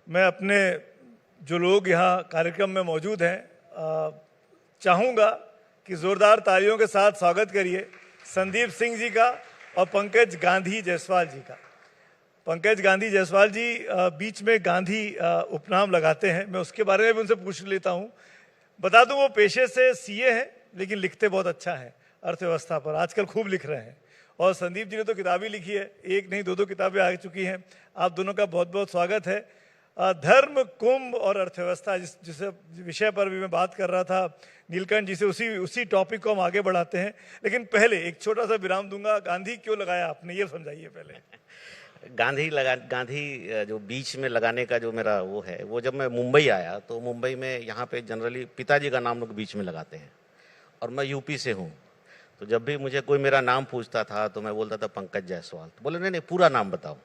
मैं अपने जो लोग यहाँ कार्यक्रम में मौजूद हैं चाहूँगा कि ज़ोरदार तालियों के साथ स्वागत करिए संदीप सिंह जी का और पंकज गांधी जायसवाल जी का। पंकज गांधी जायसवाल जी बीच में गांधी उपनाम लगाते हैं, मैं उसके बारे में भी उनसे पूछ लेता हूँ। बता दूँ वो पेशे से सीए हैं लेकिन लिखते बहुत अच्छा है, अर्थव्यवस्था पर आजकल खूब लिख रहे हैं। और संदीप जी ने तो किताबें लिखी है, एक नहीं दो किताबें आ चुकी हैं। आप दोनों का बहुत बहुत स्वागत है। धर्म, कुंभ और अर्थव्यवस्था जिस विषय पर भी मैं बात कर रहा था नीलकंठ जी से, उसी टॉपिक को हम आगे बढ़ाते हैं। लेकिन पहले एक छोटा सा विराम दूंगा। गांधी क्यों लगाया आपने, ये समझाइए पहले। गांधी जो बीच में लगाने का जो मेरा वो है, वो जब मैं मुंबई आया तो मुंबई में यहाँ पे जनरली पिताजी का नाम लोग बीच में लगाते हैं और मैं यूपी से हूँ, तो जब भी मुझे कोई मेरा नाम पूछता था तो मैं बोलता था पंकज जायसवाल। तो बोले नहीं पूरा नाम बताओ।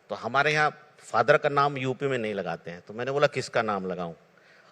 तो हमारे यहाँ फादर का नाम यूपी में नहीं लगाते हैं, तो मैंने बोला किसका नाम लगाऊं।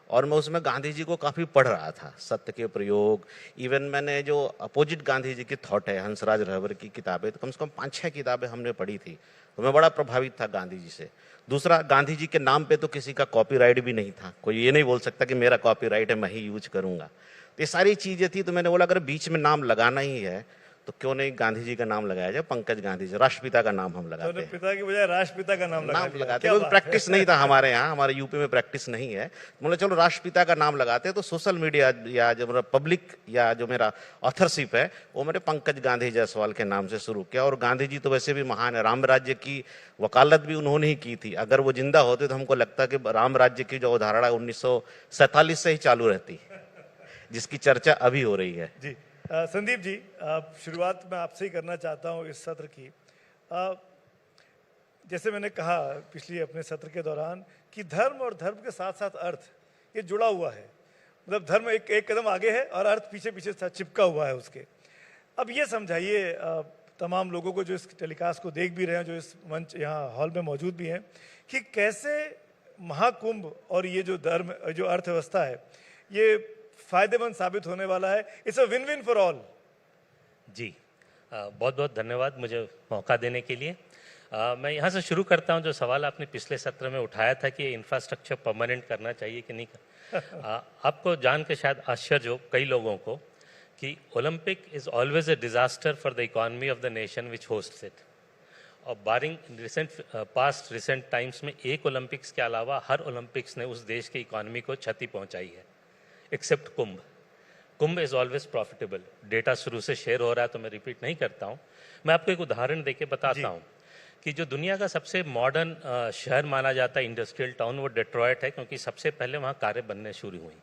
और मैं उसमें गांधी जी को काफ़ी पढ़ रहा था, सत्य के प्रयोग। इवन मैंने जो अपोजिट गांधी जी की थॉट है, हंसराज रहबर की किताबें, तो कम से कम 5-6 किताबें हमने पढ़ी थी, तो मैं बड़ा प्रभावित था गांधी जी से। दूसरा, गांधी जी के नाम पे तो किसी का कॉपीराइट भी नहीं था, कोई ये नहीं बोल सकता कि मेरा कॉपीराइट है मैं ही यूज करूँगा। तो ये सारी चीज़ें थी, तो मैंने बोला अगर बीच में नाम लगाना ही है तो क्यों नहीं गांधी जी का नाम लगाया जाए, पंकज गांधी जी, राष्ट्रपिता का नाम हम लगाते हैं। पिता की बजाय राष्ट्रपिता का नाम लगाते हैं। प्रैक्टिस नहीं था हमारे यहाँ, हमारे यूपी में प्रैक्टिस नहीं है। बोले चलो राष्ट्रपिता का नाम लगाते हैं। तो सोशल मीडिया या जो मेरा पब्लिक या जो मेरा ऑथरशिप है वो मैंने पंकज गांधी जायसवाल के नाम से शुरू किया। और गांधी जी तो वैसे भी महान है, राम राज्य की वकालत भी उन्होंने ही की थी। अगर वो जिंदा होते तो हमको लगता कि राम राज्य की जो अवधारणा 1947 से ही चालू रहती, जिसकी चर्चा अभी हो रही है। जी संदीप जी, शुरुआत मैं आपसे ही करना चाहता हूँ इस सत्र की। जैसे मैंने कहा पिछले अपने सत्र के दौरान कि धर्म और धर्म के साथ साथ अर्थ ये जुड़ा हुआ है। मतलब धर्म एक कदम आगे है और अर्थ पीछे पीछे चिपका हुआ है उसके। अब ये समझाइए तमाम लोगों को जो इस टेलीकास्ट को देख भी रहे हैं, जो इस मंच यहाँ हॉल में मौजूद भी हैं, कि कैसे महाकुंभ और ये जो धर्म जो अर्थव्यवस्था है ये फायदेमंद साबित होने वाला है। It's a win win for all. जी बहुत बहुत धन्यवाद मुझे मौका देने के लिए। मैं यहाँ से शुरू करता हूँ। जो सवाल आपने पिछले सत्र में उठाया था कि इंफ्रास्ट्रक्चर परमानेंट करना चाहिए कि नहीं आपको जान के शायद आश्चर्य हो कई लोगों को कि Olympic is always a disaster for the economy of the nation which hosts it. और बारिंग रिसेंट टाइम्स में एक ओलंपिक्स के अलावा हर ओलंपिक्स ने उस देश की इकोनॉमी को क्षति पहुँचाई है, except Kumbh. Kumbh is always profitable. Data शुरू से शेयर हो रहा है तो मैं रिपीट नहीं करता हूँ। मैं आपको एक उदाहरण देके बताता हूँ कि जो दुनिया का सबसे मॉडर्न शहर माना जाता है इंडस्ट्रियल टाउन, वो डेट्रॉयट है, क्योंकि सबसे पहले वहाँ कारें बनने शुरू हुई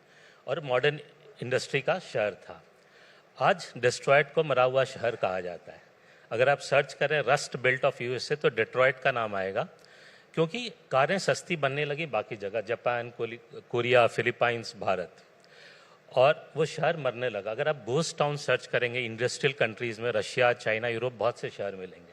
और मॉडर्न इंडस्ट्री का शहर था। आज डेट्रॉयट को मरा हुआ शहर कहा जाता है। अगर आप सर्च करें रस्ट बेल्ट ऑफ यूएसए तो डेट्रॉयट का नाम आएगा, क्योंकि कारें सस्ती बनने लगी बाकी जगह, जापान, कोरिया, फिलीपाइंस, भारत, और वो शहर मरने लगा। अगर आप घोस्ट टाउन सर्च करेंगे इंडस्ट्रियल कंट्रीज़ में, रशिया, चाइना, यूरोप, बहुत से शहर मिलेंगे।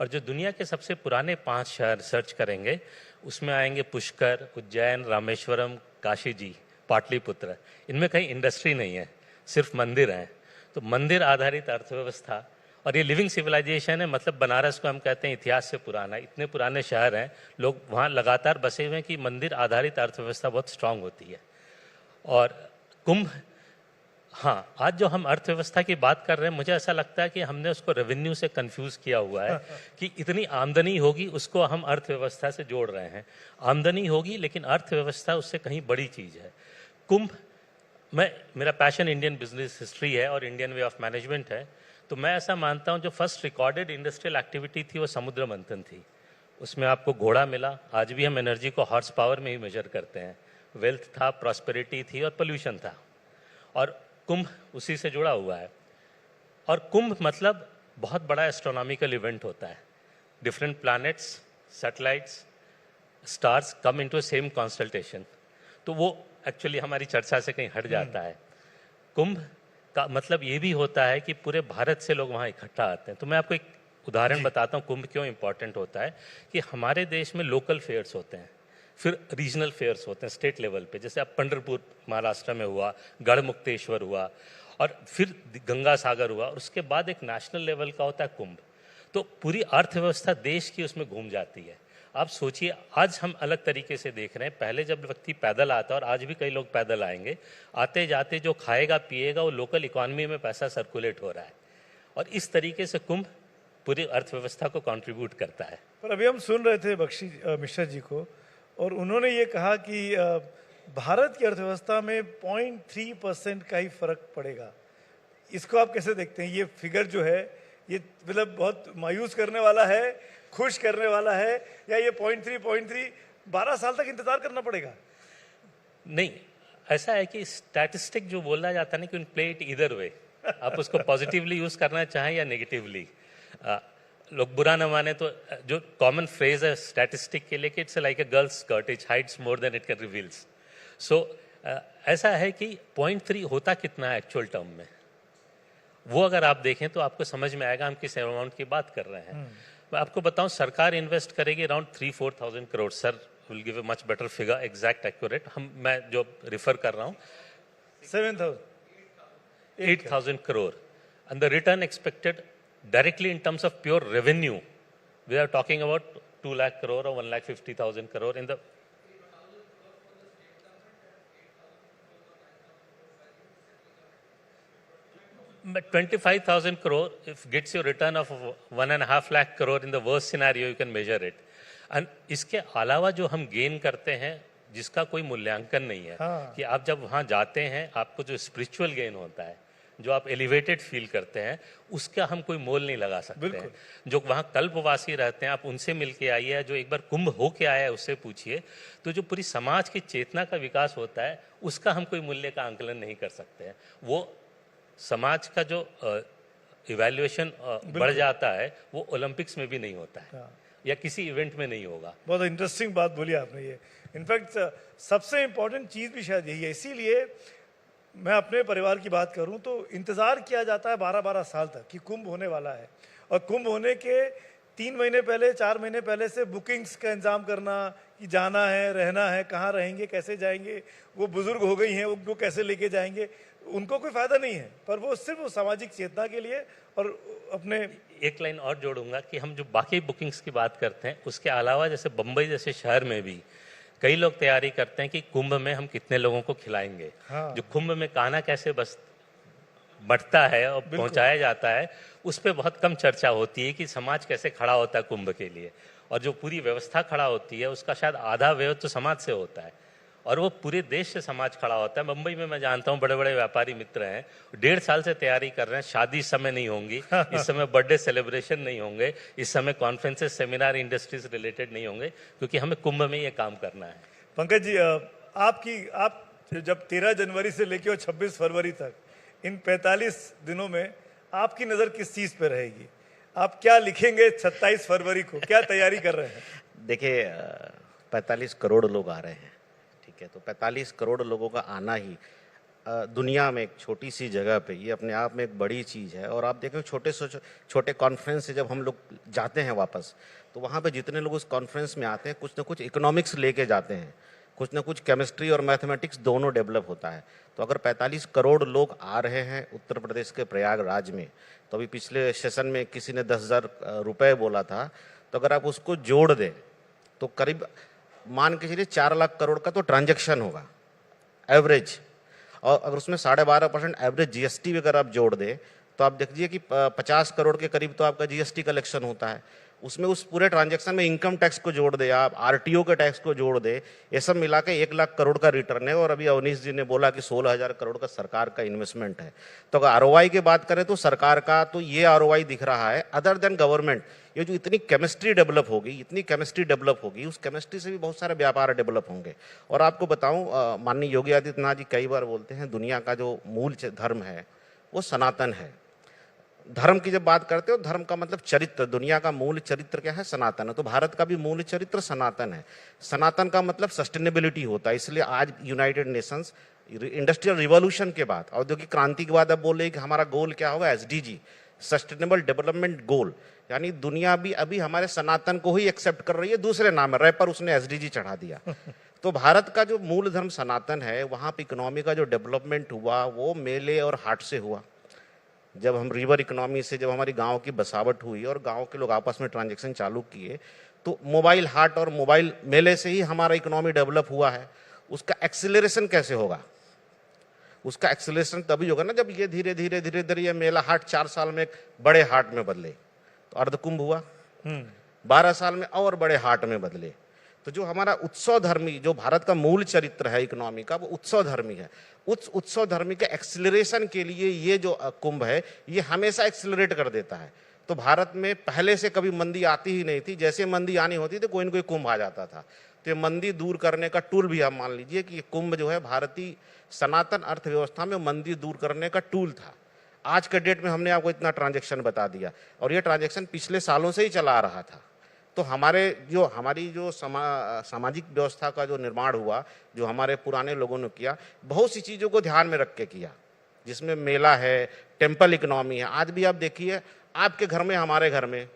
और जो दुनिया के सबसे पुराने 5 शहर सर्च करेंगे उसमें आएंगे पुष्कर, उज्जैन, रामेश्वरम, काशी जी, पाटलिपुत्र। इनमें कहीं इंडस्ट्री नहीं है, सिर्फ मंदिर हैं। तो मंदिर आधारित अर्थव्यवस्था, और ये लिविंग सिविलाइजेशन है। मतलब बनारस को हम कहते हैं इतिहास से पुराना, इतने पुराने शहर हैं, लोग वहाँ लगातार बसे हुए हैं कि मंदिर आधारित अर्थव्यवस्था बहुत स्ट्रांग होती है। और कुंभ, हाँ, आज जो हम अर्थव्यवस्था की बात कर रहे हैं, मुझे ऐसा लगता है कि हमने उसको रेवेन्यू से कंफ्यूज किया हुआ है कि इतनी आमदनी होगी उसको हम अर्थव्यवस्था से जोड़ रहे हैं। आमदनी होगी लेकिन अर्थव्यवस्था उससे कहीं बड़ी चीज़ है। कुंभ, मेरा पैशन इंडियन बिजनेस हिस्ट्री है और इंडियन वे ऑफ मैनेजमेंट है, तो मैं ऐसा मानता हूँ जो फर्स्ट रिकॉर्डेड इंडस्ट्रियल एक्टिविटी थी वो समुद्र मंथन थी। उसमें आपको घोड़ा मिला। आज भी हम एनर्जी को हॉर्स पावर में ही मेजर करते हैं। वेल्थ था, प्रॉस्पेरिटी थी और पोल्यूशन था, और कुंभ उसी से जुड़ा हुआ है। और कुंभ मतलब बहुत बड़ा एस्ट्रोनॉमिकल इवेंट होता है। Different planets, satellites, stars come into same constellation. तो वो एक्चुअली हमारी चर्चा से कहीं हट जाता है। कुंभ का मतलब ये भी होता है कि पूरे भारत से लोग वहाँ इकट्ठा आते हैं। तो मैं आपको एक उदाहरण बताता हूँ कुंभ क्यों इंपॉर्टेंट होता है। कि हमारे देश में लोकल फेयर्स होते हैं, फिर रीजनल फेयर्स होते हैं स्टेट लेवल पे, जैसे अब पंढरपुर महाराष्ट्र में हुआ, गढ़मुक्तेश्वर हुआ, और फिर गंगा सागर हुआ, और उसके बाद एक नेशनल लेवल का होता है कुंभ। तो पूरी अर्थव्यवस्था देश की उसमें घूम जाती है। आप सोचिए, आज हम अलग तरीके से देख रहे हैं। पहले जब व्यक्ति पैदल आता है, और आज भी कई लोग पैदल आएंगे, आते जाते जो खाएगा पिएगा वो लोकल इकोनॉमी में पैसा सर्कुलेट हो रहा है, और इस तरीके से कुंभ पूरी अर्थव्यवस्था को कंट्रीब्यूट करता है। पर अभी हम सुन रहे थे बख्शी मिश्रा जी को, और उन्होंने ये कहा कि भारत की अर्थव्यवस्था में 0.3% का ही फर्क पड़ेगा। इसको आप कैसे देखते हैं? ये फिगर जो है ये मतलब बहुत मायूस करने वाला है, खुश करने वाला है, या ये 0.3 12 साल तक इंतजार करना पड़ेगा? नहीं, ऐसा है कि स्टैटिस्टिक जो बोला जाता है ना कि प्ले इट इधर वे, आप उसको पॉजिटिवली यूज करना चाहें या नेगेटिवली। लोग बुरा न माने तो जो कॉमन फ्रेज है स्टैटिस्टिक के लिए कि it's like a girls skirt, it hides more than it can reveals. सो ऐसा है कि 0.3 होता कितना है एक्चुअल टर्म में, वो अगर आप देखें तो आपको समझ में आएगा हम किस अमाउंट की बात कर रहे हैं। मैं आपको बताऊं, सरकार इन्वेस्ट करेगी around 3-4,000 crore. Sir will give a much better figure, exact accurate. मैं जो रिफर कर रहा हूं 8,000 crore, and the return expected directly in terms of pure revenue, we are talking about 2 lakh crore or 1,50,000 crore in the 25,000 crore if gets you return of 1.5 lakh crore in the worst scenario you can measure it. And इसके अलावा जो हम gain करते हैं जिसका कोई मूल्यांकन नहीं है, कि आप जब वहाँ जाते हैं आपको जो स्पिरिचुअल गेन होता है, जो आप एलिवेटेड फील करते हैं, उसका हम कोई मोल नहीं लगा सकते हैं। जो वहाँ कल्पवासी रहते हैं, आप उनसे मिल के आइए, जो एक बार कुंभ हो के आया है उससे पूछिए, तो जो पूरी समाज की चेतना का विकास होता है उसका हम कोई मूल्य का आंकलन नहीं कर सकते हैं। वो समाज का जो इवैल्यूएशन बढ़ जाता है वो ओलंपिक्स में भी नहीं होता है या किसी इवेंट में नहीं होगा। बहुत इंटरेस्टिंग बात बोली आपने। ये इनफैक्ट सबसे इम्पोर्टेंट चीज़ भी शायद यही है। इसीलिए मैं अपने परिवार की बात करूं तो इंतज़ार किया जाता है 12-12 साल तक कि कुंभ होने वाला है, और कुंभ होने के 3 महीने पहले 4 महीने पहले से बुकिंग्स का इंतजाम करना कि जाना है, रहना है, कहाँ रहेंगे, कैसे जाएंगे। वो बुजुर्ग हो गई हैं, उनको कैसे लेके जाएंगे, उनको कोई फायदा नहीं है, पर वो सिर्फ वो सामाजिक चेतना के लिए। और अपने एक लाइन और जोड़ूंगा कि हम जो बाकी बुकिंग्स की बात करते हैं उसके अलावा जैसे बम्बई जैसे शहर में भी कई लोग तैयारी करते हैं कि कुंभ में हम कितने लोगों को खिलाएंगे। जो कुंभ में खाना कैसे बस बढ़ता है और पहुंचाया जाता है उस पर बहुत कम चर्चा होती है कि समाज कैसे खड़ा होता है कुंभ के लिए, और जो पूरी व्यवस्था खड़ा होती है उसका शायद आधा व्यय तो समाज से होता है और वो पूरे देश से समाज खड़ा होता है। मुंबई में मैं जानता हूँ बड़े बड़े व्यापारी मित्र हैं, 1.5 साल से तैयारी कर रहे हैं। शादी इस समय नहीं होंगी, इस समय बर्थडे सेलिब्रेशन नहीं होंगे, इस समय कॉन्फ्रेंसेस सेमिनार इंडस्ट्रीज रिलेटेड नहीं होंगे, क्योंकि हमें कुंभ में ये काम करना है। पंकज जी, आप जब 13 जनवरी से लेकर 26 फरवरी तक इन 45 दिनों में आपकी नज़र किस चीज़ पे रहेगी? आप क्या लिखेंगे 27 फरवरी को, क्या तैयारी कर रहे हैं? देखिए 45 करोड़ लोग आ रहे हैं, ठीक है, तो 45 करोड़ लोगों का आना ही दुनिया में एक छोटी सी जगह पे ये अपने आप में एक बड़ी चीज़ है। और आप देखें छोटे से छोटे कॉन्फ्रेंस से जब हम लोग जाते हैं वापस, तो वहाँ पे जितने लोग उस कॉन्फ्रेंस में आते हैं कुछ ना कुछ इकोनॉमिक्स लेके जाते हैं, कुछ ना कुछ केमिस्ट्री और मैथमेटिक्स दोनों डेवलप होता है। तो अगर 45 करोड़ लोग आ रहे हैं उत्तर प्रदेश के प्रयागराज में, तो अभी पिछले सेशन में किसी ने 10,000 रुपये बोला था, तो अगर आप उसको जोड़ दें तो करीब मान के चलिए 4 लाख करोड़ का तो ट्रांजैक्शन होगा एवरेज। और अगर उसमें 12.5% एवरेज जीएसटी भी अगर आप जोड़ दें तो आप देखिए कि 50 करोड़ के करीब तो आपका जीएसटी कलेक्शन होता है। उसमें उस पूरे ट्रांजैक्शन में इनकम टैक्स को जोड़ दे, आप आरटीओ के टैक्स को जोड़ दे, ये सब मिला के 1 लाख करोड़ का रिटर्न है। और अभी अवनीश जी ने बोला कि 16,000 करोड़ का सरकार का इन्वेस्टमेंट है। तो अगर आरओआई की बात करें तो सरकार का तो ये आरओआई दिख रहा है। अदर देन गवर्नमेंट, ये जो इतनी केमिस्ट्री डेवलप होगी, इतनी केमिस्ट्री डेवलप होगी, उस केमिस्ट्री से भी बहुत सारे व्यापार डेवलप होंगे। और आपको बताऊं, माननीय योगी आदित्यनाथ जी कई बार बोलते हैं दुनिया का जो मूल धर्म है वो सनातन है। धर्म की जब बात करते हो, धर्म का मतलब चरित्र, दुनिया का मूल चरित्र क्या है? सनातन है। तो भारत का भी मूल चरित्र सनातन है। सनातन का मतलब सस्टेनेबिलिटी होता है। इसलिए आज यूनाइटेड नेशंस इंडस्ट्रियल रिवॉल्यूशन के बाद, औद्योगिक क्रांति के बाद अब बोल रही है कि हमारा गोल क्या होगा? SDG, sustainable development goal. यानी दुनिया भी अभी हमारे सनातन को ही एक्सेप्ट कर रही है, दूसरे नाम है, रैपर उसने एसडीजी चढ़ा दिया। तो भारत का जो मूल धर्म सनातन है, वहाँ पे इकोनॉमी का जो डेवलपमेंट हुआ वो मेले और हाट से हुआ। जब हम रिवर इकोनॉमी से, जब हमारी गांव की बसावट हुई और गांव के लोग आपस में ट्रांजैक्शन चालू किए, तो मोबाइल हाट और मोबाइल मेले से ही हमारा इकोनॉमी डेवलप हुआ है। उसका एक्सिलरेशन कैसे होगा? उसका एक्सिलरेशन तभी होगा ना जब ये धीरे धीरे धीरे धीरे ये मेला हाट 4 साल में एक बड़े हाट में बदले। तो अर्धकुंभ हुआ, 12 साल में और बड़े हाट में बदले। तो जो हमारा उत्सव धर्मी, जो भारत का मूल चरित्र है इकोनॉमी का, वो उत्सव धर्मी है। उस उत्सव धर्मी के एक्सिलरेशन के लिए ये जो कुंभ है ये हमेशा एक्सिलरेट कर देता है। तो भारत में पहले से कभी मंदी आती ही नहीं थी, जैसे मंदी आनी होती थी कोई न कोई कुंभ आ जाता था। तो ये मंदी दूर करने का टूल भी आप मान लीजिए कि ये कुंभ जो है भारतीय सनातन अर्थव्यवस्था में मंदी दूर करने का टूल था। आज के डेट में हमने आपको इतना ट्रांजैक्शन बता दिया और ये ट्रांजैक्शन पिछले सालों से ही चला आ रहा था। तो हमारी जो सामाजिक व्यवस्था का जो निर्माण हुआ, जो हमारे पुराने लोगों ने किया, बहुत सी चीज़ों को ध्यान में रख के किया, जिसमें मेला है, टेम्पल इकोनॉमी है। आज भी आप देखिए, आपके घर में, हमारे घर में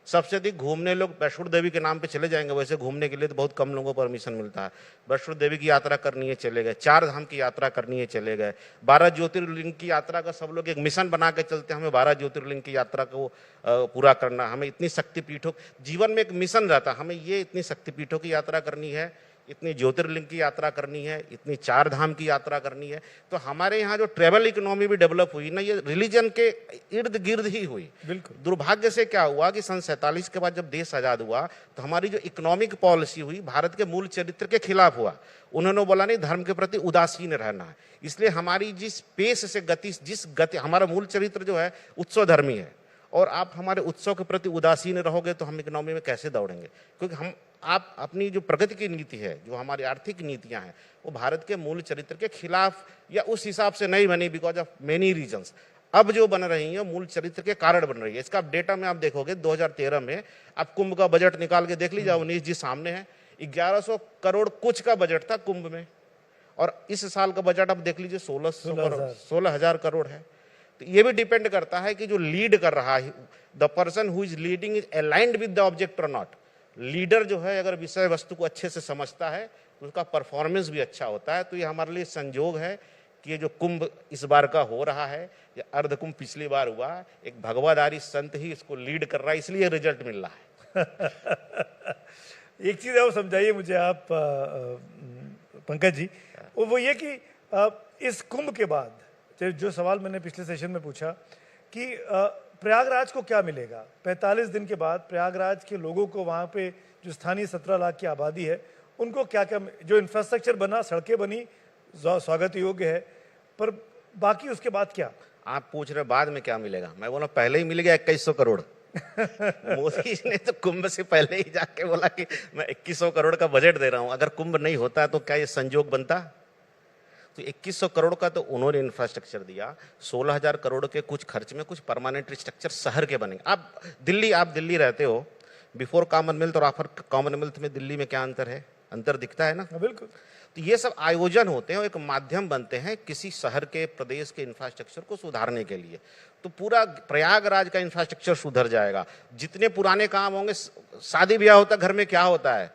सबसे अधिक घूमने लोग वैष्णो देवी के नाम पे चले जाएंगे। वैसे घूमने के लिए तो बहुत कम लोगों को परमिशन मिलता है। वैष्णो देवी की यात्रा करनी है, चले गए। 4 धाम की यात्रा करनी है, चले गए। 12 ज्योतिर्लिंग की यात्रा का सब लोग एक मिशन बना के चलते हैं, हमें 12 ज्योतिर्लिंग की यात्रा को पूरा करना, हमें इतनी शक्तिपीठों, जीवन में एक मिशन रहता है, हमें ये इतनी शक्तिपीठों की यात्रा करनी है, इतनी ज्योतिर्लिंग की यात्रा करनी है, इतनी 4 धाम की यात्रा करनी है। तो हमारे यहाँ जो ट्रेवल इकोनॉमी भी डेवलप हुई ना, ये रिलीजन के इर्द गिर्द ही हुई। बिल्कुल। दुर्भाग्य से क्या हुआ कि सन 47 के बाद जब देश आजाद हुआ तो हमारी जो इकोनॉमिक पॉलिसी हुई भारत के मूल चरित्र के खिलाफ हुआ। उन्होंने बोला नहीं, धर्म के प्रति उदासीन रहना है। इसलिए हमारी जिस पेस से गति, हमारा मूल चरित्र जो है उत्सव धर्मी है, और आप हमारे उत्सव के प्रति उदासीन रहोगे तो हम इकोनॉमी में कैसे दौड़ेंगे? क्योंकि आप अपनी जो प्रगति की नीति है, जो हमारी आर्थिक नीतियां हैं, वो भारत के मूल चरित्र के खिलाफ या उस हिसाब से नहीं बनी, बिकॉज ऑफ मेनी रीजंस। अब जो बन रही है मूल चरित्र के कारण बन रही है। इसका डेटा में आप देखोगे 2013 में आप कुंभ का बजट निकाल के देख लीजिए, उन्नीस जी सामने है, 1100 करोड़ कुछ का बजट था कुंभ में, और इस साल का बजट आप देख लीजिए 16,000 करोड़ है। तो ये भी डिपेंड करता है कि जो लीड कर रहा है, the person who is leading is aligned with the object और नॉट। लीडर जो है अगर विषय वस्तु को अच्छे से समझता है तो उसका परफॉर्मेंस भी अच्छा होता है। तो ये हमारे लिए संयोग है कि ये जो कुंभ इस बार का हो रहा है, ये अर्धकुंभ पिछली बार हुआ, एक भगवाधारी संत ही इसको लीड कर रहा है, इसलिए रिजल्ट मिल रहा है। एक चीज और समझाइए मुझे आप पंकज जी, वो ये कि इस कुंभ के बाद जो सवाल मैंने पिछले सेशन में पूछा कि प्रयागराज को क्या मिलेगा 45 दिन के बाद, प्रयागराज के लोगों को, वहाँ पे जो स्थानीय 17 लाख की आबादी है, उनको क्या क्या, जो इंफ्रास्ट्रक्चर बना, सड़कें बनी, स्वागत योग्य है, पर बाकी उसके बाद क्या? आप पूछ रहे बाद में क्या मिलेगा, मैं बोला पहले ही मिल गया 2100 करोड़। मोदी जी ने तो कुंभ से पहले ही जाके बोला कि मैं 2100 करोड़ का बजट दे रहा हूं। अगर कुंभ नहीं होता तो क्या ये संयोग बनता? तो 2100 करोड़ का तो उन्होंने इंफ्रास्ट्रक्चर दिया। 16,000 करोड़ के कुछ खर्च में कुछ परमानेंट स्ट्रक्चर शहर के बनेंगे। आप दिल्ली रहते हो, बिफोर कॉमनवेल्थ और आफ्टर कॉमनवेल्थ में दिल्ली में क्या अंतर है? अंतर दिखता है ना? बिल्कुल। तो ये सब आयोजन होते हैं और एक माध्यम बनते हैं किसी शहर के, प्रदेश के इंफ्रास्ट्रक्चर को सुधारने के लिए। तो पूरा प्रयागराज का इंफ्रास्ट्रक्चर सुधर जाएगा। जितने पुराने काम होंगे, शादी ब्याह होता है, घर में क्या होता है,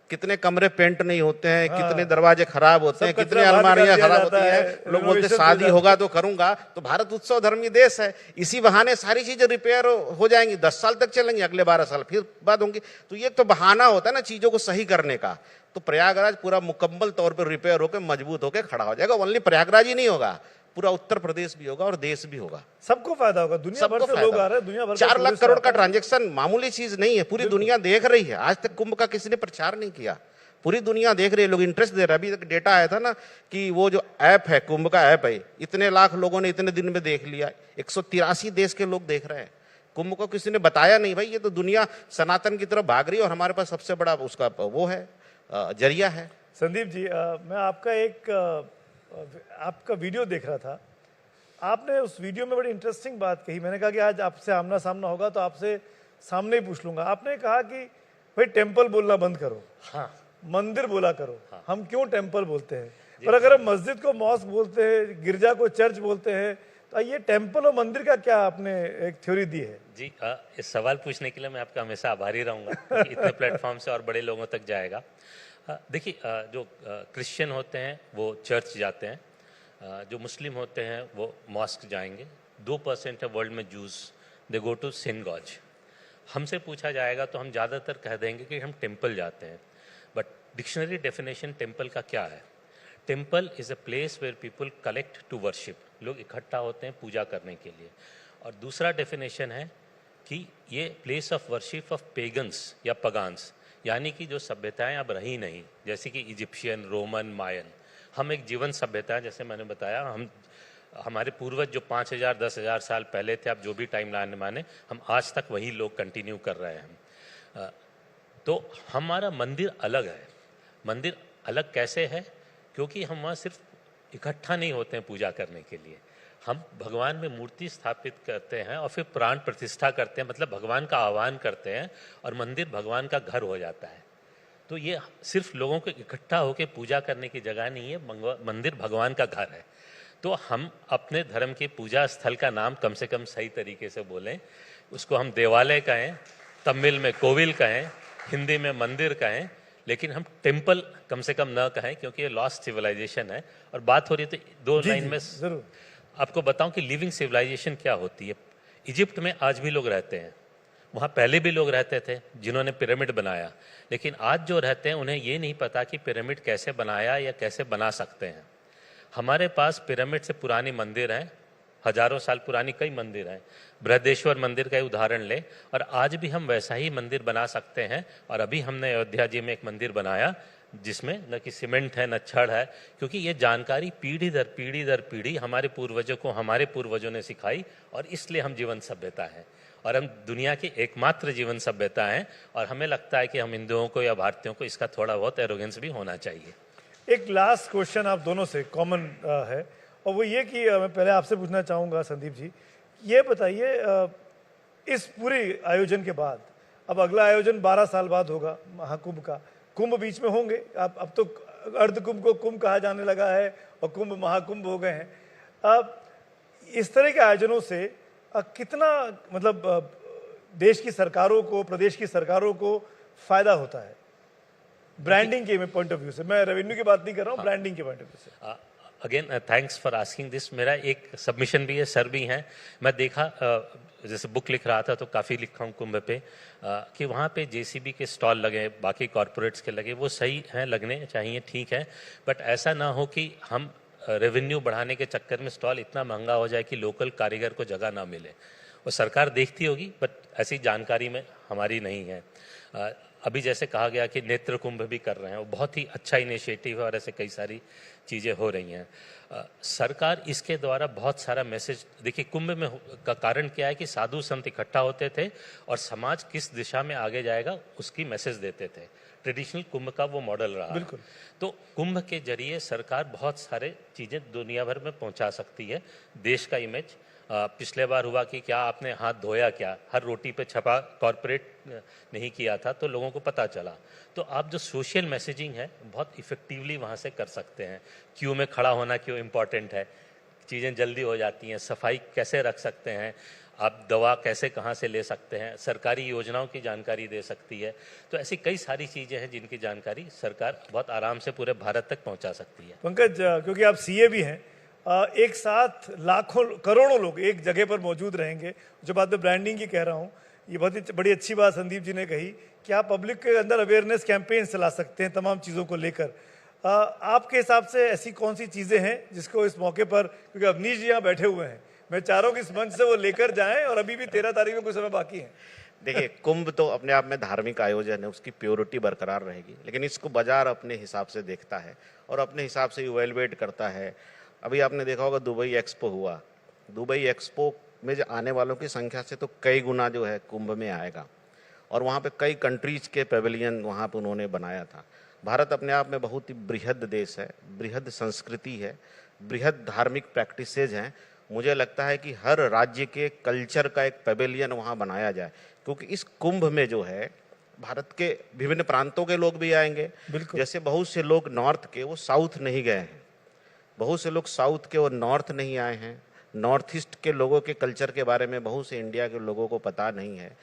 कितने कमरे पेंट नहीं होते हैं, कितने दरवाजे खराब होते हैं, कितने अलमारियां खराब होती है। लोग बोलते शादी होगा तो करूंगा। तो भारत उत्सव धर्मी देश है, इसी बहाने सारी चीजें रिपेयर हो जाएंगी, 10 साल तक चलेंगी, अगले 12 साल फिर बाद होंगी। तो ये तो बहाना होता है ना चीजों को सही करने का। तो प्रयागराज पूरा मुकम्मल तौर पर रिपेयर होकर मजबूत होकर खड़ा हो जाएगा। ओनली प्रयागराज ही नहीं होगा, पूरा उत्तर प्रदेश भी होगा और देश भी होगा। सबको फायदा होगा, दुनिया भर से लोग आ रहे हैं, दुनिया भर 4 लाख करोड़ का ट्रांजैक्शन मामूली चीज नहीं है, पूरी दुनिया देख रही है। आज तक कुंभ का किसी ने प्रचार नहीं किया, पूरी दुनिया देख रही है, लोग इंटरेस्ट दे रहे हैं। अभी तक डेटा आया था ना कि वो जो ऐप है, कुंभ का ऐप है, इतने लाख लोगों ने इतने दिन में देख लिया। 183 देश के लोग देख रहे हैं। कुंभ को किसी ने बताया नहीं, भाई ये तो दुनिया सनातन की तरफ भाग रही है और हमारे पास सबसे बड़ा उसका वो है, जरिया है। संदीप जी, मैं आपका वीडियो देख रहा था। आपने उस वीडियो में बड़ी इंटरेस्टिंग बात कही। मैंने कहा कि आज आपसे आमना सामना होगा तो आपसे सामने ही पूछ लूंगा। आपने कहा कि भाई टेम्पल बोलना बंद करो, हाँ, मंदिर बोला करो। हाँ। हम क्यों टेम्पल बोलते हैं, पर अगर हम मस्जिद को मॉस्क बोलते हैं, गिरजा को चर्च बोलते हैं, तो ये टेम्पल और मंदिर का क्या आपने एक थ्योरी दी है? जी, इस सवाल पूछने के लिए मैं आपका हमेशा आभारी रहूँगा। इतने प्लेटफॉर्म से और बड़े लोगों तक जाएगा। देखिए, जो क्रिश्चियन होते हैं वो चर्च जाते हैं, जो मुस्लिम होते हैं वो मॉस्क जाएंगे। 2% है वर्ल्ड में जूस, दे गो टू सिनगॉज। हमसे पूछा जाएगा तो हम ज़्यादातर कह देंगे कि हम टेम्पल जाते हैं, बट डिक्शनरी डेफिनेशन टेम्पल का क्या है? Temple is a place where people collect to worship, लोग इकट्ठा होते हैं पूजा करने के लिए। और दूसरा डेफिनेशन है कि ये place of worship of pagans या पगान्स, यानी कि जो सभ्यताएं अब रही नहीं, जैसे कि इजिप्शियन, रोमन, मायन। हम एक जीवन सभ्यता है, जैसे मैंने बताया, हमारे पूर्वज जो 5,000 10,000 साल पहले थे, आप जो भी टाइम लाइन माने, हम आज तक वही लोग कंटिन्यू कर रहे हैं। तो हमारा मंदिर अलग है। मंदिर अलग कैसे है? क्योंकि हम वहाँ सिर्फ इकट्ठा नहीं होते हैं पूजा करने के लिए, हम भगवान में मूर्ति स्थापित करते हैं और फिर प्राण प्रतिष्ठा करते हैं, मतलब भगवान का आह्वान करते हैं और मंदिर भगवान का घर हो जाता है। तो ये सिर्फ लोगों को इकट्ठा होकर पूजा करने की जगह नहीं है, मंदिर भगवान का घर है। तो हम अपने धर्म के पूजा स्थल का नाम कम से कम सही तरीके से बोलें, उसको हम देवालय कहें, तमिल में कोविल कहें, हिंदी में मंदिर कहें, लेकिन हम टेम्पल कम से कम न कहें, क्योंकि ये लॉस्ट सिविलाइजेशन है। और बात हो रही है तो दो लाइन में जरूर आपको बताऊं कि लिविंग सिविलाइजेशन क्या होती है। इजिप्ट में आज भी लोग रहते हैं, वहाँ पहले भी लोग रहते थे जिन्होंने पिरामिड बनाया, लेकिन आज जो रहते हैं उन्हें ये नहीं पता कि पिरामिड कैसे बनाया या कैसे बना सकते हैं। हमारे पास पिरामिड से पुरानी मंदिर हैं, हजारों साल पुरानी कई मंदिर हैं। बृहदेश्वर मंदिर का उदाहरण ले, और आज भी हम वैसा ही मंदिर बना सकते हैं। और अभी हमने अयोध्या जी में एक मंदिर बनाया जिसमें न कि सीमेंट है न छड़ है, क्योंकि ये जानकारी पीढ़ी दर पीढ़ी हमारे पूर्वजों को हमारे पूर्वजों ने सिखाई, और इसलिए हम जीवन सभ्यता हैं और हम दुनिया की एकमात्र जीवन सभ्यता हैं। और हमें लगता है कि हम हिंदुओं को या भारतीयों को इसका थोड़ा बहुत एरोगेंस भी होना चाहिए। एक लास्ट क्वेश्चन आप दोनों से कॉमन है, और वो ये कि मैं पहले आपसे पूछना चाहूँगा संदीप जी, ये बताइए इस पूरे आयोजन के बाद अब अगला आयोजन 12 साल बाद होगा महाकुंभ का, कुंभ बीच में होंगे, अब तो अर्ध कुंभ को कुंभ कहा जाने लगा है और कुंभ महाकुंभ हो गए हैं। अब इस तरह के आयोजनों से कितना मतलब देश की सरकारों को, प्रदेश की सरकारों को फायदा होता है ब्रांडिंग के पॉइंट ऑफ व्यू से? मैं रेवेन्यू की बात नहीं कर रहा हूँ, ब्रांडिंग के पॉइंट ऑफ व्यू से। Again thanks for asking this. मेरा एक सबमिशन भी है, सर भी हैं। मैं देखा जैसे बुक लिख रहा था तो काफ़ी लिखा हूँ कुंभ पे कि वहाँ पे जेसीबी के स्टॉल लगे, बाकी कॉरपोरेट्स के लगे, वो सही हैं, लगने चाहिए, ठीक है, बट ऐसा ना हो कि हम रेवेन्यू बढ़ाने के चक्कर में स्टॉल इतना महंगा हो जाए कि लोकल कारीगर को जगह ना मिले। वो सरकार देखती होगी, बट ऐसी जानकारी में हमारी नहीं है। अभी जैसे कहा गया कि नेत्र कुंभ भी कर रहे हैं, वो बहुत ही अच्छा इनिशिएटिव है और ऐसे कई सारी चीज़ें हो रही हैं। सरकार इसके द्वारा बहुत सारा मैसेज, देखिए कुंभ में का कारण क्या है कि साधु संत इकट्ठा होते थे और समाज किस दिशा में आगे जाएगा उसकी मैसेज देते थे। ट्रेडिशनल कुंभ का वो मॉडल रहा। बिल्कुल। तो कुंभ के जरिए सरकार बहुत सारे चीज़ें दुनिया भर में पहुंचा सकती है। देश का इमेज, पिछले बार हुआ कि क्या आपने हाथ धोया क्या, हर रोटी पे छपा, कॉरपोरेट नहीं किया था तो लोगों को पता चला। तो आप जो सोशल मैसेजिंग है बहुत इफेक्टिवली वहाँ से कर सकते हैं। क्यू में खड़ा होना क्यों इम्पॉर्टेंट है, चीज़ें जल्दी हो जाती हैं, सफाई कैसे रख सकते हैं, आप दवा कैसे कहाँ से ले सकते हैं, सरकारी योजनाओं की जानकारी दे सकती है। तो ऐसी कई सारी चीज़ें हैं जिनकी जानकारी सरकार बहुत आराम से पूरे भारत तक पहुँचा सकती है। पंकज, क्योंकि आप सीए भी हैं, एक साथ लाखों करोड़ों लोग एक जगह पर मौजूद रहेंगे। जो बात मैं ब्रांडिंग की कह रहा हूँ, ये बहुत ही बड़ी अच्छी बात संदीप जी ने कही कि आप पब्लिक के अंदर अवेयरनेस कैंपेन चला सकते हैं तमाम चीज़ों को लेकर। आपके हिसाब से ऐसी कौन सी चीज़ें हैं जिसको इस मौके पर, क्योंकि अवनीश जी यहाँ बैठे हुए हैं, मैं चाह रहा हूँ कि इस मंच से वो लेकर जाएं, और अभी भी 13 तारीख में कुछ समय बाकी है। देखिए, कुंभ तो अपने आप में धार्मिक आयोजन है, उसकी प्योरिटी बरकरार रहेगी, लेकिन इसको बाजार अपने हिसाब से देखता है और अपने हिसाब से इवेलुएट करता है। अभी आपने देखा होगा दुबई एक्सपो हुआ, दुबई एक्सपो में जो आने वालों की संख्या से तो कई गुना जो है कुंभ में आएगा, और वहाँ पे कई कंट्रीज के पेवेलियन वहाँ पे उन्होंने बनाया था। भारत अपने आप में बहुत ही बृहद देश है, बृहद संस्कृति है, बृहद धार्मिक प्रैक्टिसेज हैं। मुझे लगता है कि हर राज्य के कल्चर का एक पेवेलियन वहाँ बनाया जाए, क्योंकि इस कुंभ में जो है भारत के विभिन्न प्रांतों के लोग भी आएंगे। जैसे बहुत से लोग नॉर्थ के वो साउथ नहीं गए हैं, बहुत से लोग साउथ के और नॉर्थ नहीं आए हैं, नॉर्थ ईस्ट के लोगों के कल्चर के बारे में बहुत से इंडिया के लोगों को पता नहीं है।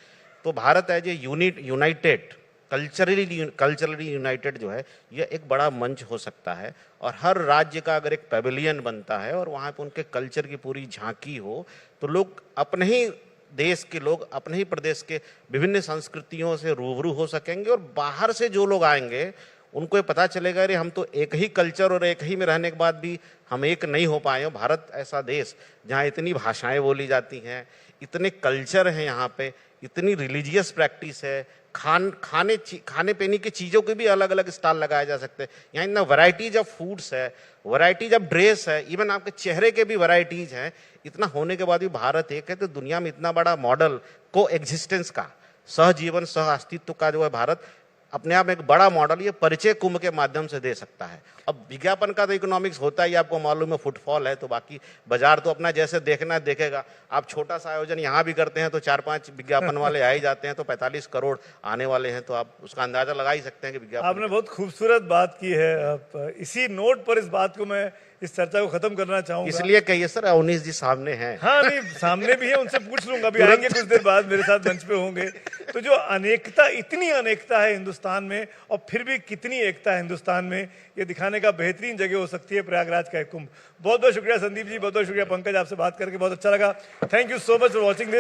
तो Bharat as a united, culturally united जो है, यह एक बड़ा मंच हो सकता है। और हर राज्य का अगर एक पेवेलियन बनता है और वहाँ पे उनके कल्चर की पूरी झांकी हो, तो लोग अपने ही देश के लोग अपने ही प्रदेश के विभिन्न संस्कृतियों से रूबरू हो सकेंगे, और बाहर से जो लोग आएंगे उनको ये पता चलेगा अरे हम तो एक ही कल्चर और एक ही में रहने के बाद भी हम एक नहीं हो पाए हैं। भारत ऐसा देश जहाँ इतनी भाषाएं बोली जाती हैं, इतने कल्चर हैं यहाँ पे, इतनी रिलीजियस प्रैक्टिस है, खाने पीने की चीज़ों के भी अलग अलग स्टॉल लगाए जा सकते हैं। यहाँ इतना वैरायटीज ऑफ फूड्स है, वैरायटीज ऑफ ड्रेस है, इवन आपके चेहरे के भी वैरायटीज हैं। इतना होने के बाद भी भारत एक है, तो दुनिया में इतना बड़ा मॉडल को एग्जिस्टेंस का, सहजीवन सह अस्तित्व का जो है भारत अपने आप में एक बड़ा मॉडल ये परिचय कुंभ के माध्यम से दे सकता है। अब विज्ञापन का तो इकोनॉमिक्स होता ही, आपको मालूम है, फुटफॉल है, तो बाकी बाजार तो अपना जैसे देखना है देखेगा। आप छोटा सा आयोजन यहाँ भी करते हैं तो 4-5 विज्ञापन वाले आ ही जाते हैं, तो 45 करोड़ आने वाले हैं, तो आप उसका अंदाजा लगा ही सकते हैं कि विज्ञापन। आपने बहुत खूबसूरत बात की है। अब इसी नोट पर इस बात को मैं इस चर्चा को खत्म करना चाहूंगा। इसलिए कहिए सर, अवनीश जी सामने हैं। हाँ नहीं, सामने भी है, उनसे पूछ लूंगा, अभी आएंगे कुछ देर बाद मेरे साथ मंच पे होंगे। तो जो अनेकता, इतनी अनेकता है हिंदुस्तान में, और फिर भी कितनी एकता है हिंदुस्तान में, ये दिखाने का बेहतरीन जगह हो सकती है प्रयागराज का एक कुंभ। बहुत बहुत शुक्रिया संदीप जी, बहुत बहुत शुक्रिया पंकज, आपसे बात करके बहुत अच्छा लगा। Thank you so much for watching this.